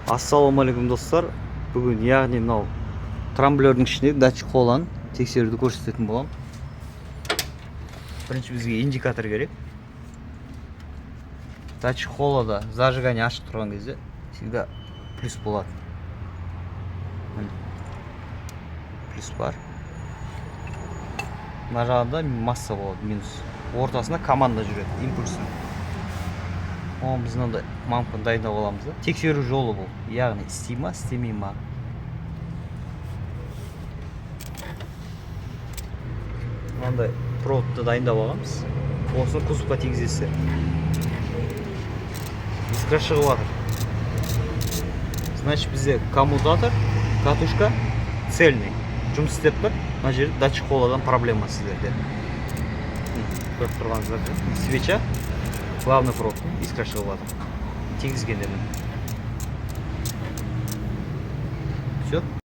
Ассалаумағалейкум достар. Бүгін яғни мынау трамблердің ішінде датчик қоланы тексеруді көрсететін боламын. Бірінші бізге индикатор керек. Датчик қолада зажигание ашық тұрған кезде всегда плюс болады. Плюс бар. Мына жағында масса болады, минус. Ортасында команда жүреді, импульсный. Оны біз мынандай мампын дайындап аламыз да. Тексеру жолы бұл. Яғни істей ма, істемей ма. Мынандай проводты дайындап аламыз. Осыны кузовқа тигізесі. Искра шығып жатыр. Значит, бізде коммутатор, катушка цельный. Жұмыс істеп тұр. Мына жерде датчик қоладан проблема сіздерде. Көріп тұрғаныңыздар. Свеча, главный провод, искра шығып жатыр. Тигізгенде міне. Все.